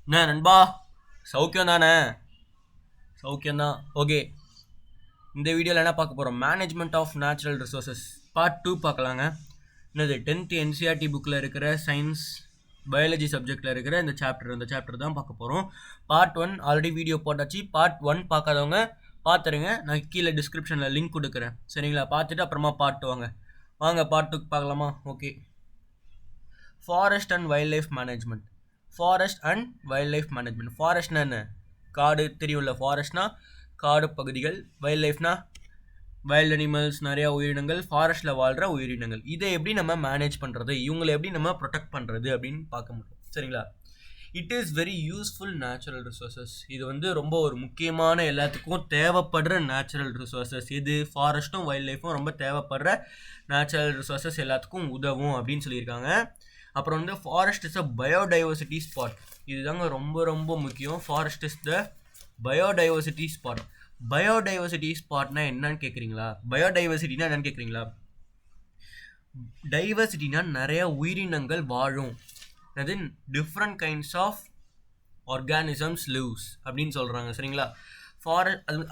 என்ன நண்பா, சௌக்கியம் தானே? சௌக்கியம்தான். ஓகே, இந்த வீடியோவில் என்ன பார்க்க போகிறோம்? Management of natural resources part 2 பார்க்கலாங்க. என்னது 10th என்சிஆர்டி புக்கில் இருக்கிற சயின்ஸ் பயாலஜி சப்ஜெக்டில் இருக்கிற இந்த சாப்டர் தான் பார்க்க போகிறோம். பார்ட் 1 ஆல்ரெடி வீடியோ போட்டாச்சு. பார்ட் 1 பார்க்காதவங்க பார்த்துருங்க. நான் கீழே டிஸ்கிரிப்ஷனில் லிங்க் கொடுக்குறேன். சரிங்களா? பார்த்துட்டு அப்புறமா பார்ட் 2 வாங்க பார்ட் 2 பார்க்கலாமா? Okay. Forest and wildlife management. ஃபாரஸ்ட்னா என்ன? காடு தெரியும்ல. ஃபாரஸ்ட்னா காடு பகுதிகள், வைல்ட் லைஃப்னா வைல்ட் அனிமல்ஸ், நிறையா உயிரினங்கள், ஃபாரஸ்ட்டில் வாழ்கிற உயிரினங்கள். இதை எப்படி நம்ம மேனேஜ் பண்ணுறது, இவங்களை எப்படி நம்ம ப்ரொடெக்ட் பண்ணுறது அப்படின்னு பார்க்க முடியும். சரிங்களா? It is very useful natural resources. இது வந்து ரொம்ப ஒரு முக்கியமான, எல்லாத்துக்கும் தேவைப்படுற நேச்சுரல் ரிசோர்ஸஸ். இது ஃபாரஸ்ட்டும் வைல்ட் லைஃப்பும் ரொம்ப தேவைப்படுற நேச்சுரல் ரிசோர்ஸஸ், எல்லாத்துக்கும் உதவும் அப்படின்னு சொல்லியிருக்காங்க. அப்புறம் வந்து forest is a biodiversity spot. இதுதாங்க ரொம்ப ரொம்ப முக்கியம். Forest is the biodiversity spot. Biodiversity ஸ்பாட்னா என்னன்னு கேட்குறீங்களா? பயோடைவர்சிட்டினா என்னன்னு கேட்குறீங்களா? டைவர்சிட்டினா நிறைய உயிரினங்கள் வாழும், அது different kinds of organisms lives அப்படின்னு சொல்கிறாங்க. சரிங்களா?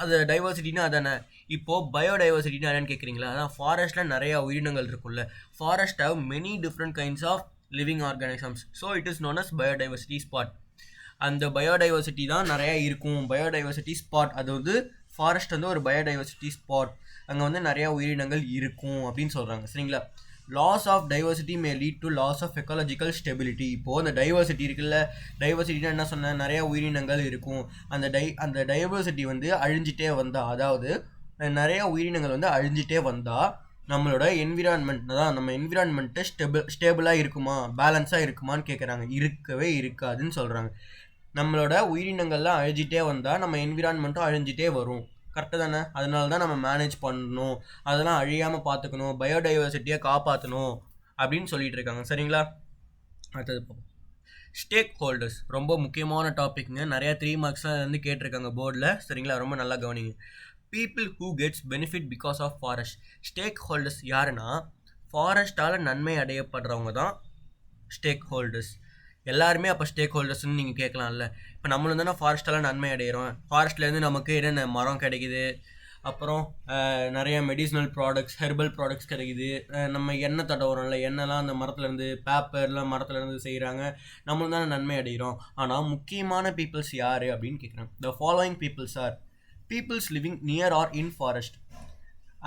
அது டைவர்சிட்டினா அதானே. இப்போது பயோடைவர்சிட்டினா என்னன்னு கேட்குறீங்களா? அதான் ஃபாரஸ்ட்டில் நிறையா உயிரினங்கள் இருக்குல்ல. Forest how many different kinds of living organisms. So it is known as biodiversity spot. அந்த பயோடைவர்சிட்டி தான் நிறையா இருக்கும். பயோடைவர்சிட்டி ஸ்பாட், அது வந்து ஃபாரஸ்ட் வந்து ஒரு பயோடைவர்சிட்டி ஸ்பாட். அங்கே வந்து நிறையா உயிரினங்கள் இருக்கும் அப்படின்னு சொல்கிறாங்க. சரிங்களா? Loss of diversity may lead to loss of ecological stability. இப்போது அந்த டைவர்சிட்டி இருக்குல்ல, டைவர்சிட்டினா என்ன சொன்னேன்? நிறையா உயிரினங்கள் இருக்கும். அந்த டைவர்சிட்டி வந்து அழிஞ்சிட்டே வந்தால், அதாவது நிறையா உயிரினங்கள் வந்து அழிஞ்சிட்டே வந்தால் நம்மளோட என்விரான்மெண்ட் தான், நம்ம என்விரான்மெண்ட்டு ஸ்டேபிளாக இருக்குமா, பேலன்ஸாக இருக்குமான்னு கேட்குறாங்க. இருக்கவே இருக்காதுன்னு சொல்கிறாங்க. நம்மளோட உயிரினங்கள்லாம் அழிஞ்சிட்டே வந்தால் நம்ம என்விரான்மெண்ட்டும் அழிஞ்சிட்டே வரும். கரெக்டு தானே? அதனால தான் நம்ம மேனேஜ் பண்ணணும், அதெல்லாம் அழியாமல் பார்த்துக்கணும், பயோடைவர்சிட்டியை காப்பாற்றணும் அப்படின்னு சொல்லிட்டு இருக்காங்க. சரிங்களா? அடுத்தது பார்ப்போம். ஸ்டேக் ஹோல்டர்ஸ் ரொம்ப முக்கியமான டாபிக்ங்க. நிறையா 3 மார்க்ஸ்லாம் வந்து கேட்டிருக்காங்க போர்டில். சரிங்களா? ரொம்ப நல்லா கவனிங்க. People who gets benefit because of forest. Stakeholders யாருன்னா, ஃபாரஸ்ட்டால் நன்மை அடையப்படுறவங்க தான் ஸ்டேக் ஹோல்டர்ஸ். எல்லாருமே அப்போ ஸ்டேக் ஹோல்டர்ஸ்ன்னு நீங்கள் கேட்கலாம்ல. இப்போ நம்மளும் தானே ஃபாரஸ்ட்டால் நன்மை அடைகிறோம். ஃபாரஸ்ட்லேருந்து நமக்கு என்னென்ன மரம் கிடைக்குது, அப்புறம் நிறைய மெடிசினல் ப்ராடக்ட்ஸ், ஹெர்பல் ப்ராடக்ட்ஸ் கிடைக்குது. நம்ம எண்ணெய் தடவுறோம்ல, எண்ணெய்லாம் அந்த மரத்துலேருந்து, பேப்பர்லாம் மரத்துலேருந்து செய்கிறாங்க. நம்மளும் தானே நன்மை அடைகிறோம். ஆனால் முக்கியமான பீப்புள்ஸ் யார் அப்படின்னு கேட்குறாங்க. The following peoples are peoples living near or in forest.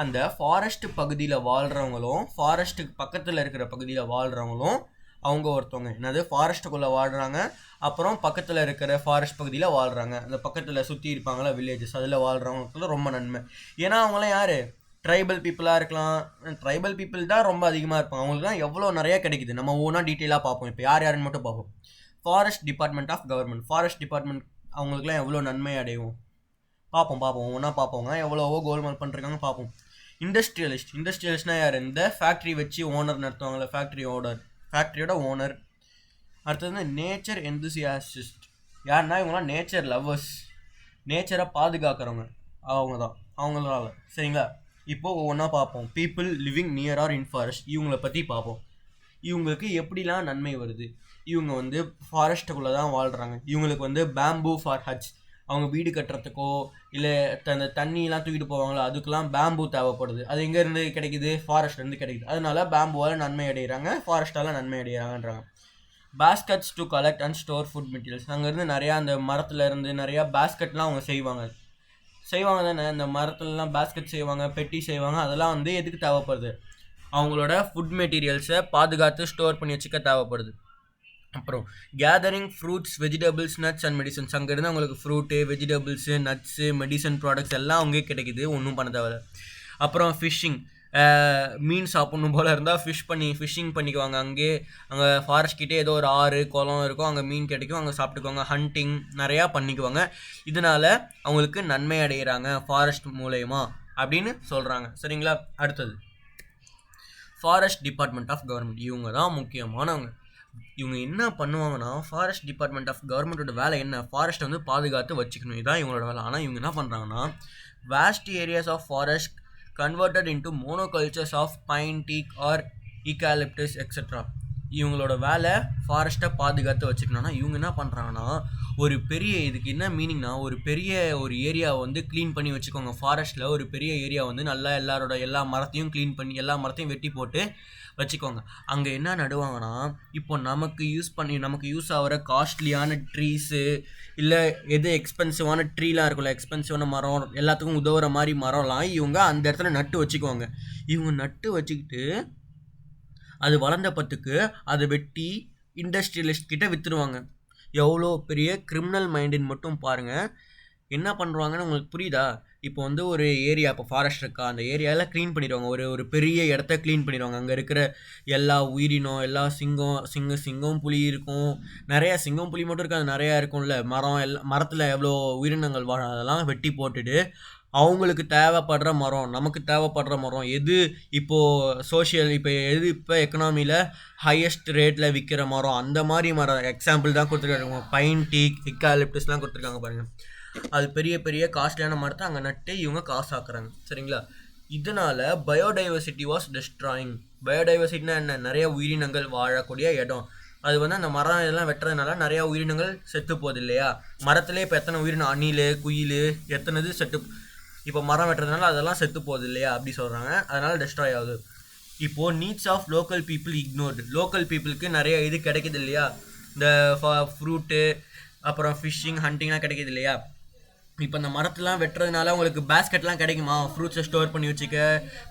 அந்த ஃபாரஸ்ட் பகுதியில் வாழ்கிறவங்களும், ஃபாரஸ்ட்டுக்கு பக்கத்தில் இருக்கிற பகுதியில் வாழ்கிறவங்களும் அவங்க ஒருத்தவங்க. என்னது? ஃபாரஸ்ட்டுக்குள்ளே வாழ்கிறாங்க, அப்புறம் பக்கத்தில் இருக்கிற ஃபாரஸ்ட் பகுதியில் வாழ்கிறாங்க. அந்த பக்கத்தில் சுற்றி இருப்பாங்களா வில்லேஜஸ், அதில் வாழ்கிறவங்களுக்கு ரொம்ப நன்மை. ஏன்னா அவங்களாம் யார்? ட்ரைபல் பீப்புளாக இருக்கலாம். ட்ரைபல் பீப்புள் தான் ரொம்ப அதிகமாக இருப்பாங்க. அவங்களுக்கு தான் எவ்வளோ நிறையா கிடைக்குது. நம்ம ஒவ்வொன்றா டீட்டெயிலாக பார்ப்போம். இப்போ யாருன்னு மட்டும் பார்ப்போம். Forest department of government. Forest department அவங்களுக்குலாம் எவ்வளோ நன்மை அடையும் பார்ப்போம். ஒவ்வொன்றா பார்ப்போங்க. எவ்வளவோ கோல்மால் பண்ணிருக்காங்க பார்ப்போம். இண்டஸ்ட்ரியலிஸ்ட்னா யார்? இந்த ஃபேக்ட்ரி வச்சு ஓனர் நடத்துவாங்களே, ஃபேக்ட்ரியோட ஓனர். அடுத்தது வந்து நேச்சர் எந்தூசியாசிஸ்ட். யாருன்னா இவங்களாம் நேச்சர் லவ்வர்ஸ், நேச்சரை பாதுகாக்கிறவங்க அவங்களால. சரிங்களா? இப்போது ஒவ்வொன்றா பார்ப்போம். People living near or in forest, இவங்களை பற்றி பார்ப்போம். இவங்களுக்கு எப்படிலாம் நன்மை வருது. இவங்க வந்து ஃபாரஸ்ட்டுக்குள்ளே தான் வாழ்கிறாங்க. இவங்களுக்கு வந்து பேம்பூ ஃபார் ஹட்ஸ், அவங்க வீடு கட்டுறதுக்கோ இல்லை அந்த தண்ணியெலாம் தூக்கிட்டு போவாங்களோ அதுக்கெலாம் பேம்பூ தேவைப்படுது. அது எங்கேருந்து கிடைக்குது? ஃபாரஸ்ட்லேருந்து கிடைக்குது. அதனால பேம்பூவால் நன்மை அடைகிறாங்க, ஃபாரஸ்ட்டால் நன்மை அடைகிறாங்கன்றாங்க. Baskets to collect and store food materials. அங்கேருந்து நிறையா அந்த மரத்துலேருந்து நிறையா பேஸ்கெட்லாம் அவங்க செய்வாங்க தானே. அந்த மரத்துலலாம் பேஸ்கெட் செய்வாங்க, பெட்டி செய்வாங்க. அதெல்லாம் வந்து எதுக்கு தேவைப்படுது? அவங்களோட ஃபுட் மெட்டீரியல்ஸை பாதுகாத்து ஸ்டோர் பண்ணி வச்சுக்க தேவைப்படுது. அப்புறம் gathering fruits, vegetables, nuts and medicines. அங்கேருந்து அவங்களுக்கு fruit, vegetables, nuts, medicine products எல்லாம் அங்கேயே கிடைக்குது, ஒன்றும் பண்ண தேவை. அப்புறம் ஃபிஷ்ஷிங், மீன் சாப்பிட்ணும் போல் இருந்தால் ஃபிஷ்ஷிங் பண்ணிக்குவாங்க. அங்கே ஃபாரஸ்ட்கிட்டே ஏதோ ஒரு ஆறு குளம் இருக்கும், அங்கே மீன் கிடைக்கும், அங்கே சாப்பிட்டுக்குவாங்க. ஹண்டிங் நிறையா பண்ணிக்குவாங்க. இதனால் அவங்களுக்கு நன்மை அடைகிறாங்க ஃபாரஸ்ட் மூலயமா அப்படின்னு சொல்கிறாங்க. சரிங்களா? அடுத்தது ஃபாரஸ்ட் டிபார்ட்மெண்ட் ஆஃப் கவர்மெண்ட். இவங்க தான் முக்கியமானவங்க. இவங்க என்ன பண்ணுவாங்கன்னா, ஃபாரஸ்ட் டிபார்ட்மெண்ட் ஆஃப் கவர்மெண்ட்டோட வேலை என்ன? ஃபாரஸ்ட்டை வந்து பாதுகாத்து வச்சுக்கணும், இதுதான் இவங்களோட வேலை. ஆனால் இவங்க என்ன பண்ணுறாங்கன்னா, waste areas of forest converted into monocultures of pine, teak or eucalyptus etcetera. இவங்களோட வேலை ஃபாரஸ்ட்டை பாதுகாத்து வச்சுக்கணும்னா இவங்க என்ன பண்ணுறாங்கன்னா, ஒரு பெரிய இதுக்கு என்ன மீனிங்னா ஒரு பெரிய ஒரு ஏரியாவை வந்து க்ளீன் பண்ணி வச்சுக்கோங்க. ஃபாரஸ்ட்டில் ஒரு பெரிய ஏரியா வந்து நல்லா எல்லா மரத்தையும் க்ளீன் பண்ணி எல்லா மரத்தையும் வெட்டி போட்டு வச்சுக்கோங்க. அங்கே என்ன நடுவாங்கன்னா இப்போ நமக்கு யூஸ் ஆகிற காஸ்ட்லியான ட்ரீஸு இல்லை எது எக்ஸ்பென்சிவான ட்ரீலாம் இருக்குல்ல, எக்ஸ்பென்சிவான மரம் எல்லாத்துக்கும் உதவுற மாதிரி மரம்லாம் இவங்க அந்த இடத்துல நட்டு வச்சுக்குவாங்க. இவங்க நட்டு வச்சுக்கிட்டு அது வளர்ந்த பத்துக்கு அதை வெட்டி இண்டஸ்ட்ரியலிஸ்ட் கிட்ட விற்றுருவாங்க. எவ்வளோ பெரிய கிரிமினல் மைண்டுன்னு மட்டும் பாருங்கள். என்ன பண்ணுறாங்கன்னு உங்களுக்கு புரியுதா? இப்போ வந்து ஒரு ஏரியா, இப்போ ஃபாரஸ்ட் இருக்கா, அந்த ஏரியாவில் க்ளீன் பண்ணிடுவாங்க. ஒரு பெரிய இடத்த க்ளீன் பண்ணிடுவாங்க. அங்கே இருக்கிற எல்லா உயிரினம், எல்லா சிங்கம் புலி இருக்கும். நிறையா சிங்கம் புலி மட்டும் இருக்காது, நிறையா இருக்கும்ல. மரத்தில் எவ்வளோ உயிரினங்கள் வாழும் அதெல்லாம் வெட்டி போட்டுட்டு அவங்களுக்கு தேவைப்படுற மரம், நமக்கு தேவைப்படுற மரம் எது இப்போ எக்கனாமியில் ஹையஸ்ட் ரேட்டில் விற்கிற மரம், அந்த மாதிரி மரம் எக்ஸாம்பிள் தான் கொடுத்துருக்காங்க. பைன், டீக், எக்காலிப்டஸ்லாம் கொடுத்துருக்காங்க பாருங்கள். அது பெரிய பெரிய காஸ்ட்லியான மரத்தை அங்கே நட்டு இவங்க காசாக்குறாங்க. சரிங்களா? இதனால் பயோடைவர்சிட்டி வாஸ் டெஸ்ட்ராயிங். பயோடைவர்சிட்டினா என்ன? நிறைய உயிரினங்கள் வாழக்கூடிய இடம். அது வந்து அந்த மரம் இதெல்லாம் வெட்டுறதுனால நிறையா உயிரினங்கள் செத்து போகுது இல்லையா? மரத்துலேயே இப்போ எத்தனை உயிரினம், அணில், குயில், எத்தனை செத்து, இப்போ மரம் வெட்டுறதுனால அதெல்லாம் செத்து போகுது இல்லையா? அப்படி சொல்கிறாங்க. அதனால் டெஸ்ட்ராய் ஆகுது. இப்போது needs of local people ignored. Local பீப்புளுக்கு நிறைய இது கிடைக்கிது இல்லையா? இந்த ஃப்ரூட்டு, அப்புறம் ஃபிஷ்ஷிங், ஹண்டிங்லாம் கிடைக்கிது இல்லையா? இப்போ இந்த மரத்துலாம் வெட்டுறதுனால உங்களுக்கு பேஸ்கெட்லாம் கிடைக்குமா? ஃப்ரூட்ஸை ஸ்டோர் பண்ணி வச்சுக்க,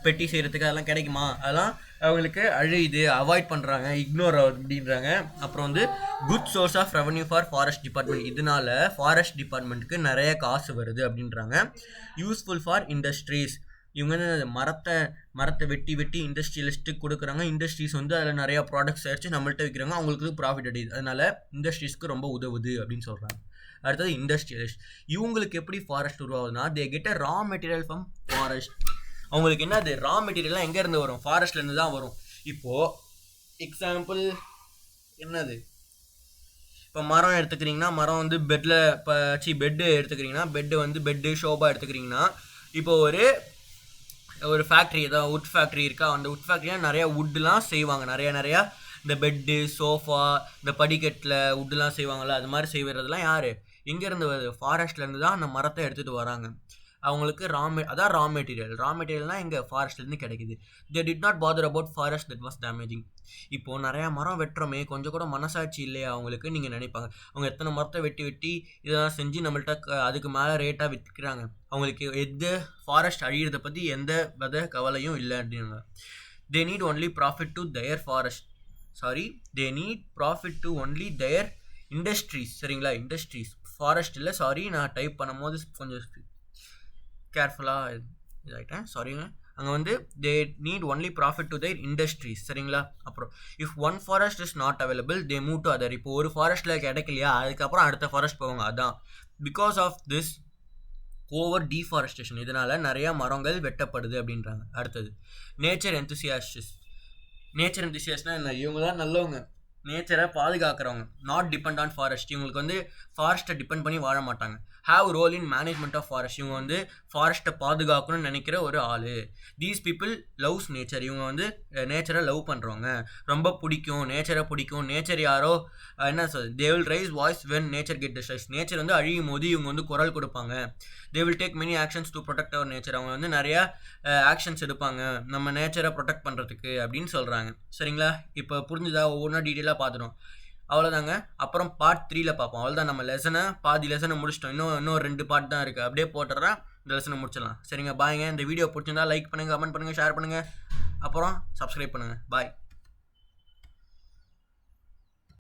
பெட்டி செய்கிறதுக்கு அதெல்லாம் கிடைக்குமா? அதெல்லாம் அவங்களுக்கு அழியுது, அவாய்ட் பண்ணுறாங்க, இக்னோர் அப்படின்றாங்க. அப்புறம் வந்து good source of revenue for forest department. இதனால ஃபாரஸ்ட் டிபார்ட்மெண்ட்டுக்கு நிறைய காசு வருது அப்படின்றாங்க. Useful for industries. இவங்க வந்து மரத்தை வெட்டி இண்டஸ்ட்ரியலிஸ்ட்டுக்கு கொடுக்குறாங்க. இண்டஸ்ட்ரீஸ் வந்து அதில் நிறையா ப்ராடக்ட்ஸ் அடிச்சு நம்மள்ட்ட விற்கிறாங்க, அவங்களுக்கு ப்ராஃபிட் அடையுது. அதனால இண்டஸ்ட்ரீஸ்க்கு ரொம்ப உதவுது அப்படின்னு சொல்கிறாங்க. அடுத்தது இண்டஸ்ட்ரியலிஸ்ட். இவங்களுக்கு எப்படி ஃபாரஸ்ட் உருவாகுதுன்னா, they get raw material from forest. அவங்களுக்கு என்னது? ரா மெட்டீரியல்லாம் எங்கேருந்து வரும்? ஃபாரஸ்ட்லேருந்து தான் வரும். இப்போது எக்ஸாம்பிள் என்னது, இப்போ மரம் எடுத்துக்கிறீங்கன்னா, மரம் வந்து பெட்டு எடுத்துக்கிறீங்கன்னா, பெட்டு ஷோபா எடுத்துக்கிறீங்கன்னா, இப்போ ஒரு ஃபேக்ட்ரி, ஏதாவது வுட் ஃபேக்ட்ரி இருக்கா, அந்த வுட் ஃபேக்ட்ரியாக நிறையா வுட்லாம் செய்வாங்க. நிறையா இந்த பெட்டு, சோஃபா, இந்த படிக்கட்டில் வுட்லாம் செய்வாங்கள்ல, அது மாதிரி செய்வதெல்லாம் யார்? எங்கேருந்து வருது? ஃபாரஸ்ட்லேருந்து தான் அந்த மரத்தை எடுத்துகிட்டு வராங்க. அவங்களுக்கு அதான் ரா மெட்டீரியல். ரா மெட்டீரியல்னால் எங்கே? ஃபாரஸ்ட்லேருந்து கிடைக்குது. They did not bother about forest that was damaging. இப்போது நிறையா மரம் வெட்டுறோமே, கொஞ்சம் கூட மனசாட்சி இல்லையா அவங்களுக்கு? நீங்கள் நினைப்பாங்க, அவங்க எத்தனை மரத்தை வெட்டி இதெல்லாம் செஞ்சு நம்மள்ட்ட அதுக்கு மேலே ரேட்டாக விற்கிறாங்க. அவங்களுக்கு ஃபாரஸ்ட் அழியிறதை பற்றி எந்த வித கவலையும் இல்லை அப்படின்னாங்க. They need only profit to their only their industries. சரிங்களா? இண்டஸ்ட்ரீஸ், ஃபாரஸ்ட் இல்லை. சாரி, நான் டைப் பண்ணும்போது கொஞ்சம் கேர்ஃபுல்லாக இதாகிட்டேன், சாரிங்க. அங்கே வந்து they need only profit to their industries. சரிங்களா? அப்புறம் if one forest is not available they move to other. இப்போ ஒரு ஃபாரஸ்ட்டில் கிடைக்கலையா, அதுக்கப்புறம் அடுத்த ஃபாரஸ்ட் போவாங்க. அதான் because of this over deforestation. இதனால் நிறையா மரங்கள் வெட்டப்படுது அப்படின்றாங்க. அடுத்தது நேச்சர் என்தூசியாஸ்ட்னால் என்ன? இவங்க தான் நல்லவங்க, நேச்சரை பாதுகாக்கிறவங்க. Not depend on forest. இவங்களுக்கு வந்து ஃபாரஸ்ட்டை டிபெண்ட் பண்ணி வாழ மாட்டாங்க. Have role in management of forest. இவங்க வந்து ஃபாரஸ்ட்டை பாதுகாக்கணும்னு நினைக்கிற ஒரு ஆள். These people loves nature. இவங்க வந்து நேச்சரை லவ் பண்ணுறவங்க, ரொம்ப பிடிக்கும், நேச்சரை பிடிக்கும். நேச்சர் யாரோ என்ன சொல், they will raise voice when nature get destroys. Nature வந்து அழியும் போது இவங்க வந்து குரல் கொடுப்பாங்க. They will take many actions to protect our nature. அவங்க வந்து நிறையா ஆக்ஷன்ஸ் எடுப்பாங்க நம்ம நேச்சரை ப்ரொடெக்ட் பண்ணுறதுக்கு அப்படின்னு சொல்கிறாங்க. சரிங்களா? இப்போ புரிஞ்சுதா? ஒவ்வொன்றா டீட்டெயிலாக பார்த்துட்டோம். அவ்வளோதாங்க. அப்புறம் பார்ட் 3ல் பார்ப்போம். அவ்வளோதான், நம்ம பாதி லெசனை முடிச்சிட்டோம். இன்னும் 2 பார்ட் தான் இருக்குது. அப்படியே போட்டுறேன், இந்த லெசனை முடிச்சிடலாம். சரிங்க, பாய்ங்க. இந்த வீடியோ பிடிச்சிருந்தா லைக் பண்ணுங்கள், கமெண்ட் பண்ணுங்கள், ஷேர் பண்ணுங்கள், அப்புறம் சப்ஸ்கிரைப் பண்ணுங்கள். பாய்.